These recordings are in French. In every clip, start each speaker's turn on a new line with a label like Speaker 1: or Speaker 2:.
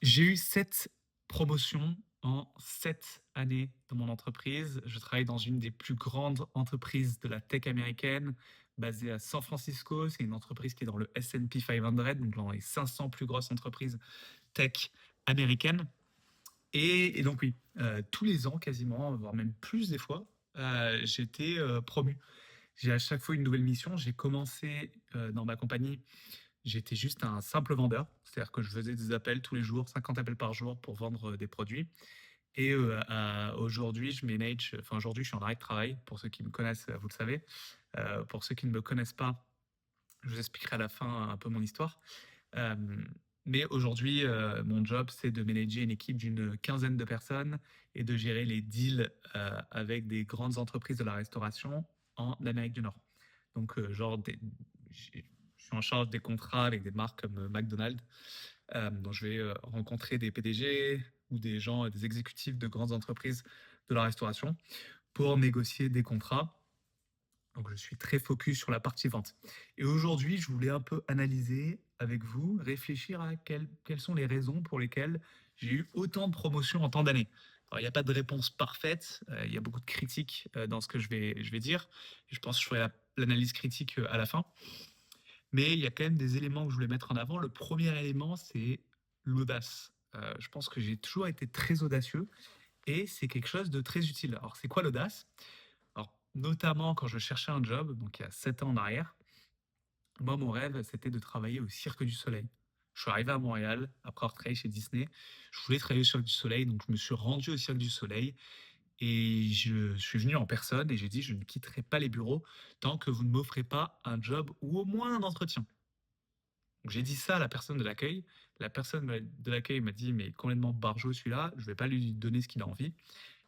Speaker 1: J'ai eu 7 promotions en 7 années dans mon entreprise. Je travaille dans une des plus grandes entreprises de la tech américaine, basée à San Francisco. C'est une entreprise qui est dans le S&P 500, donc dans les 500 plus grosses entreprises tech américaines. Et donc oui, tous les ans quasiment, voire même plus des fois, j'ai été promu. J'ai à chaque fois une nouvelle mission. J'ai commencé dans ma compagnie. J'étais juste un simple vendeur, c'est-à-dire que je faisais des appels tous les jours, 50 appels par jour pour vendre des produits. Et aujourd'hui, aujourd'hui, je suis en arrêt de travail. Pour ceux qui me connaissent, vous le savez. Pour ceux qui ne me connaissent pas, je vous expliquerai à la fin un peu mon histoire. Euh, mais aujourd'hui, mon job, c'est de manager une équipe d'une quinzaine de personnes et de gérer les deals avec des grandes entreprises de la restauration en Amérique du Nord. Donc, je suis en charge des contrats avec des marques comme McDonald's. Donc, je vais rencontrer des PDG ou des gens, des exécutifs de grandes entreprises de la restauration pour négocier des contrats. Donc, je suis très focus sur la partie vente. Et aujourd'hui, je voulais un peu analyser avec vous, réfléchir à quelles sont les raisons pour lesquelles j'ai eu autant de promotions en tant d'années. Alors, il n'y a pas de réponse parfaite. Il y a beaucoup de critiques dans ce que je vais dire. Et je pense que je ferai l'analyse critique à la fin. Mais il y a quand même des éléments que je voulais mettre en avant. Le premier élément, c'est l'audace. Je pense que j'ai toujours été très audacieux et c'est quelque chose de très utile. Alors, c'est quoi l'audace? Alors, notamment quand je cherchais un job, donc il y a 7 ans en arrière, moi, mon rêve, c'était de travailler au Cirque du Soleil. Je suis arrivé à Montréal, après avoir travaillé chez Disney. Je voulais travailler au Cirque du Soleil, donc je me suis rendu au Cirque du Soleil et je suis venu en personne et j'ai dit, je ne quitterai pas les bureaux tant que vous ne m'offrez pas un job ou au moins un entretien. Donc j'ai dit ça à la personne de l'accueil. La personne de l'accueil m'a dit, mais complètement barjot celui-là, je vais pas lui donner ce qu'il a envie.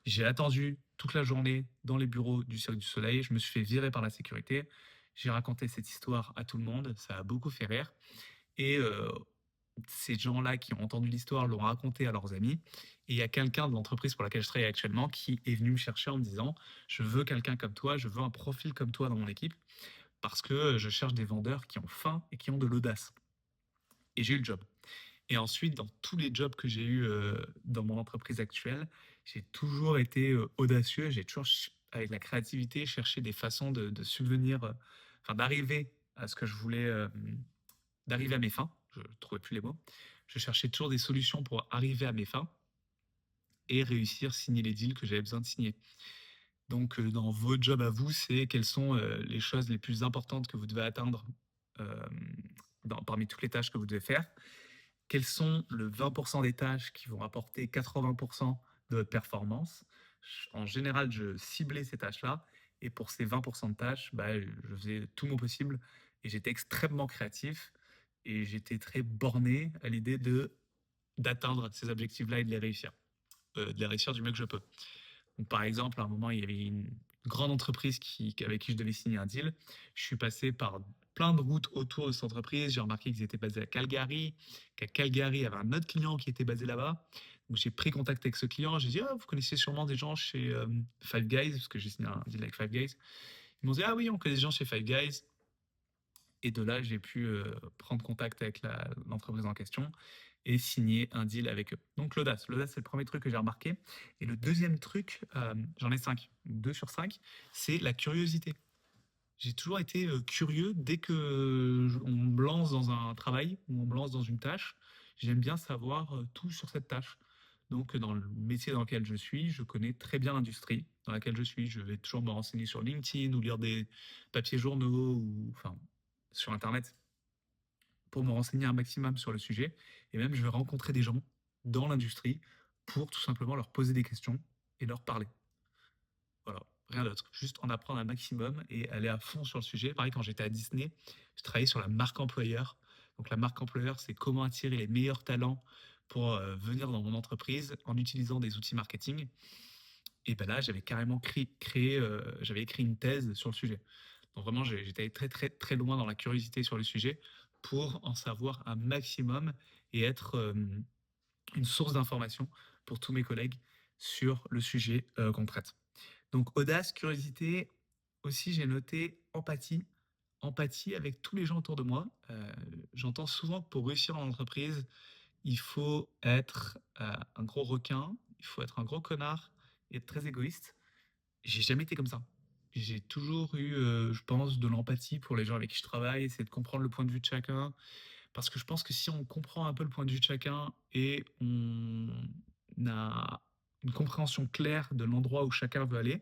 Speaker 1: J'ai attendu toute la journée dans les bureaux du Cirque du Soleil. Je me suis fait virer par la sécurité. J'ai raconté cette histoire à tout le monde. Ça a beaucoup fait rire. Et ces gens-là qui ont entendu l'histoire l'ont raconté à leurs amis. Et il y a quelqu'un de l'entreprise pour laquelle je travaille actuellement qui est venu me chercher en me disant, je veux quelqu'un comme toi, je veux un profil comme toi dans mon équipe parce que je cherche des vendeurs qui ont faim et qui ont de l'audace. Et j'ai eu le job. Et ensuite, dans tous les jobs que j'ai eus dans mon entreprise actuelle, j'ai toujours été audacieux. J'ai toujours, avec la créativité, cherché des façons de subvenir, enfin d'arriver à ce que je voulais, d'arriver à mes fins. Je ne trouvais plus les mots. Je cherchais toujours des solutions pour arriver à mes fins et réussir, signer les deals que j'avais besoin de signer. Donc, dans vos jobs à vous, c'est quelles sont les choses les plus importantes que vous devez atteindre euh, parmi toutes les tâches que vous devez faire? Quels sont le 20% des tâches qui vont apporter 80% de votre performance? En général, je ciblais ces tâches-là. Et pour ces 20% de tâches, bah, je faisais tout mon possible. Et j'étais extrêmement créatif. Et j'étais très borné à l'idée d'atteindre ces objectifs-là et de les réussir. De les réussir du mieux que je peux. Donc, par exemple, à un moment, il y avait une grande entreprise avec qui je devais signer un deal. Je suis passé par plein de routes autour de cette entreprise. J'ai remarqué qu'ils étaient basés à Calgary, qu'à Calgary, il y avait un autre client qui était basé là-bas. Donc, j'ai pris contact avec ce client. J'ai dit, ah, vous connaissez sûrement des gens chez Five Guys, parce que j'ai signé un deal avec Five Guys. Ils m'ont dit, ah oui, on connaît des gens chez Five Guys. Et de là, j'ai pu prendre contact avec l'entreprise en question et signer un deal avec eux. Donc l'audace. L'audace, c'est le premier truc que j'ai remarqué. Et le deuxième truc, j'en ai 5, 2 sur 5, c'est la curiosité. J'ai toujours été curieux dès que on me lance dans un travail ou on me lance dans une tâche. J'aime bien savoir tout sur cette tâche. Donc, dans le métier dans lequel je suis, je connais très bien l'industrie dans laquelle je suis. Je vais toujours me renseigner sur LinkedIn ou lire des papiers journaux ou enfin sur Internet pour me renseigner un maximum sur le sujet. Et même, je vais rencontrer des gens dans l'industrie pour tout simplement leur poser des questions et leur parler. Voilà, rien d'autre. Juste en apprendre un maximum et aller à fond sur le sujet. Pareil, quand j'étais à Disney, je travaillais sur la marque employeur. Donc la marque employeur, c'est comment attirer les meilleurs talents pour venir dans mon entreprise en utilisant des outils marketing. Et ben là, j'avais carrément j'avais écrit une thèse sur le sujet. Donc vraiment, j'étais allé très très très loin dans la curiosité sur le sujet pour en savoir un maximum et être une source d'information pour tous mes collègues sur le sujet qu'on traite. Donc audace, curiosité, aussi j'ai noté empathie. Empathie avec tous les gens autour de moi. J'entends souvent que pour réussir en entreprise, il faut être un gros requin, il faut être un gros connard et être très égoïste. J'ai jamais été comme ça. J'ai toujours eu, je pense, de l'empathie pour les gens avec qui je travaille, essayer de comprendre le point de vue de chacun. Parce que je pense que si on comprend un peu le point de vue de chacun et on a une compréhension claire de l'endroit où chacun veut aller,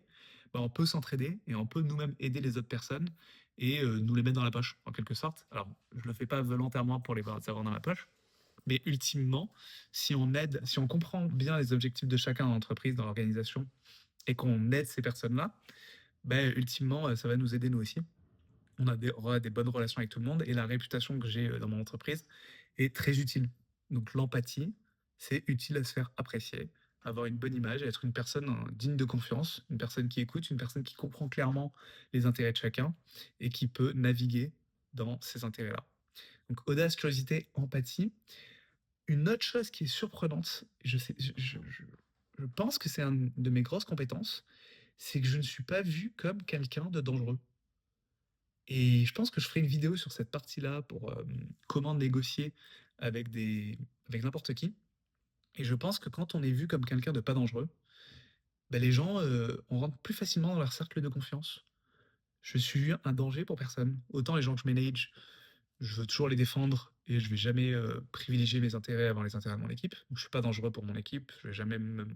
Speaker 1: bah, on peut s'entraider et on peut nous-mêmes aider les autres personnes et nous les mettre dans la poche, en quelque sorte. Alors, je le fais pas volontairement pour les avoir dans la poche, mais ultimement, si on aide, si on comprend bien les objectifs de chacun dans l'entreprise, dans l'organisation, et qu'on aide ces personnes-là, ben, ultimement, ça va nous aider nous aussi. Aura des bonnes relations avec tout le monde et la réputation que j'ai dans mon entreprise est très utile. Donc l'empathie, c'est utile à se faire apprécier, avoir une bonne image, être une personne digne de confiance, une personne qui écoute, une personne qui comprend clairement les intérêts de chacun et qui peut naviguer dans ces intérêts-là. Donc audace, curiosité, empathie. Une autre chose qui est surprenante, je pense que c'est une de mes grosses compétences, c'est que je ne suis pas vu comme quelqu'un de dangereux. Et je pense que je ferai une vidéo sur cette partie-là pour comment négocier avec avec n'importe qui. Et je pense que quand on est vu comme quelqu'un de pas dangereux, ben les gens, on rentre plus facilement dans leur cercle de confiance. Je suis un danger pour personne. Autant les gens que je manage, je veux toujours les défendre et je vais jamais privilégier mes intérêts avant les intérêts de mon équipe. Donc, je suis pas dangereux pour mon équipe, je vais jamais me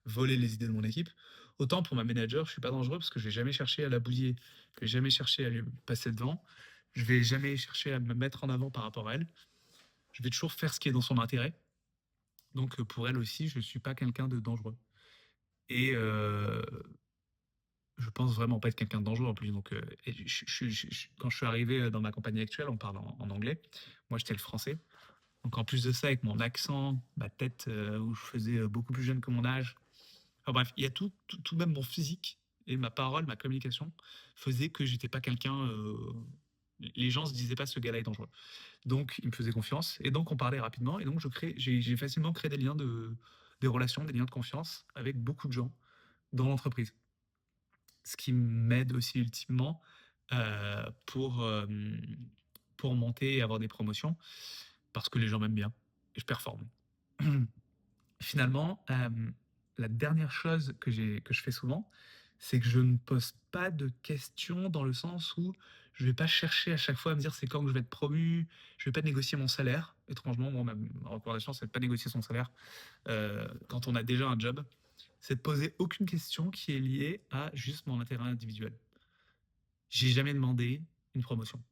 Speaker 1: voler les idées de mon équipe. Autant pour ma manager, je suis pas dangereux parce que je vais jamais chercher à la bousiller, je vais jamais chercher à lui passer devant, je vais jamais chercher à me mettre en avant par rapport à elle. Je vais toujours faire ce qui est dans son intérêt. Donc pour elle aussi, je suis pas quelqu'un de dangereux. Et je pense vraiment pas être quelqu'un de dangereux en plus. Donc, quand je suis arrivé dans ma compagnie actuelle, on parle en anglais. Moi, j'étais le français. Donc, en plus de ça, avec mon accent, ma tête où je faisais beaucoup plus jeune que mon âge. Enfin bref, il y a tout même mon physique et ma parole, ma communication faisait que j'étais pas quelqu'un. Les gens se disaient pas ce gars-là est dangereux. Donc, ils me faisaient confiance et donc on parlait rapidement. Et donc, j'ai facilement créé des relations, des liens de confiance avec beaucoup de gens dans l'entreprise. Ce qui m'aide aussi ultimement pour, pour monter et avoir des promotions parce que les gens m'aiment bien et je performe. Finalement, la dernière chose que je fais souvent, c'est que je ne pose pas de questions dans le sens où je ne vais pas chercher à chaque fois à me dire c'est quand que je vais être promu, je ne vais pas négocier mon salaire. Étrangement, moi, ma recommandation, c'est de ne pas négocier son salaire quand on a déjà un job. C'est de poser aucune question qui est liée à juste mon intérêt individuel. J'ai jamais demandé une promotion.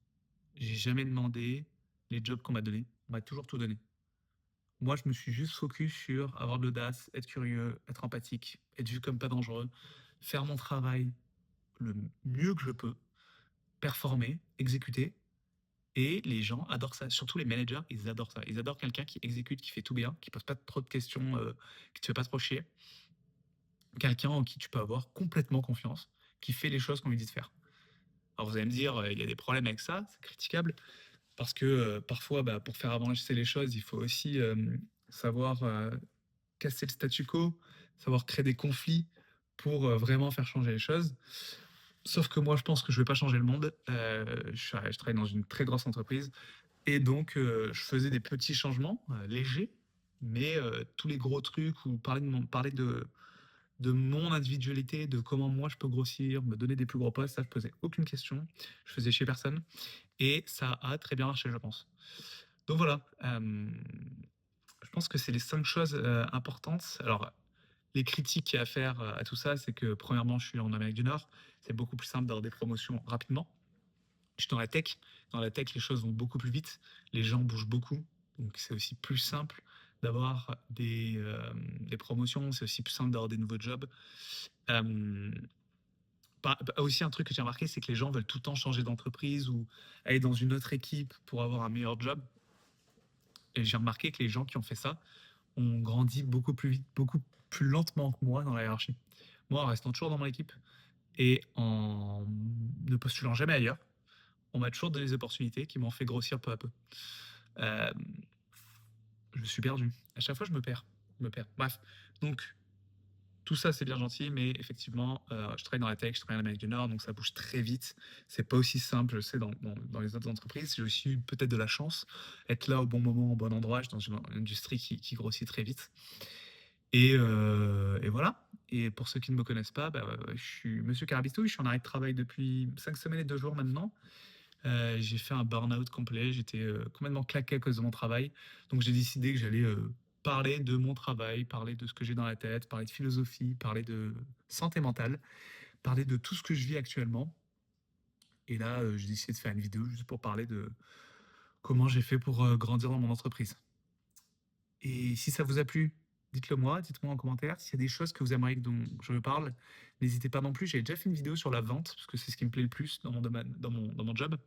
Speaker 1: J'ai jamais demandé les jobs qu'on m'a donnés. On m'a toujours tout donné. Moi, je me suis juste focus sur avoir de l'audace, être curieux, être empathique, être vu comme pas dangereux, faire mon travail le mieux que je peux, performer, exécuter. Et les gens adorent ça. Surtout les managers, ils adorent ça. Ils adorent quelqu'un qui exécute, qui fait tout bien, qui pose pas trop de questions, qui te fait pas trop chier. Quelqu'un en qui tu peux avoir complètement confiance, qui fait les choses qu'on lui dit de faire. Alors vous allez me dire, il y a des problèmes avec ça, c'est critiquable. Parce que parfois, bah, pour faire avancer les choses, il faut aussi savoir casser le statu quo, savoir créer des conflits pour vraiment faire changer les choses. Sauf que moi, je pense que je ne vais pas changer le monde. Je travaille dans une très grosse entreprise et donc je faisais des petits changements légers, mais tous les gros trucs ou parler de mon individualité, de comment moi je peux grossir, me donner des plus gros postes, ça je posais aucune question. Je faisais chez personne et ça a très bien marché, je pense. Donc voilà, je pense que c'est les 5 choses importantes. Alors, les critiques qu'il y a à faire à tout ça, c'est que premièrement, je suis en Amérique du Nord, c'est beaucoup plus simple d'avoir des promotions rapidement. Je suis dans la tech. Dans la tech, les choses vont beaucoup plus vite, les gens bougent beaucoup, donc c'est aussi plus simple d'avoir des promotions, c'est aussi plus simple d'avoir des nouveaux jobs. Euh, Aussi, un truc que j'ai remarqué, c'est que les gens veulent tout le temps changer d'entreprise ou aller dans une autre équipe pour avoir un meilleur job. Et j'ai remarqué que les gens qui ont fait ça ont grandi beaucoup plus vite, beaucoup plus lentement que moi dans la hiérarchie. Moi, en restant toujours dans mon équipe et en ne postulant jamais ailleurs, on m'a toujours donné des opportunités qui m'ont fait grossir peu à peu. Euh, je me suis perdu. À chaque fois, je me perds. Je me perds. Bref. Donc, Tout ça, c'est bien gentil, mais effectivement, je travaille dans la tech, je travaille en Amérique du Nord, donc ça bouge très vite. C'est pas aussi simple, je sais, dans les autres entreprises. J'ai aussi eu peut-être de la chance, être là au bon moment, au bon endroit. Je suis dans une industrie qui grossit très vite. Et voilà. Et pour ceux qui ne me connaissent pas, bah, je suis Monsieur Carabistouille, je suis en arrêt de travail depuis 5 semaines et 2 jours maintenant. J'ai fait un burn-out complet, j'étais complètement claqué à cause de mon travail. Donc j'ai décidé que j'allais parler de mon travail, parler de ce que j'ai dans la tête, parler de philosophie, parler de santé mentale, parler de tout ce que je vis actuellement. Et là, j'ai décidé de faire une vidéo juste pour parler de comment j'ai fait pour grandir dans mon entreprise. Et si ça vous a plu, dites-le moi, dites-moi en commentaire. S'il y a des choses que vous aimeriez dont je me parle, n'hésitez pas non plus. J'ai déjà fait une vidéo sur la vente, parce que c'est ce qui me plaît le plus dans mon domaine, dans mon job.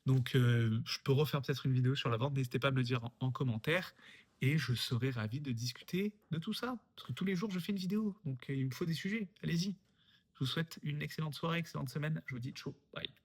Speaker 1: Donc, je peux refaire peut-être une vidéo sur la vente. N'hésitez pas à me le dire en commentaire. Et je serai ravi de discuter de tout ça. Parce que tous les jours, je fais une vidéo. Donc, il me faut des sujets. Allez-y. Je vous souhaite une excellente soirée, excellente semaine. Je vous dis ciao. Bye.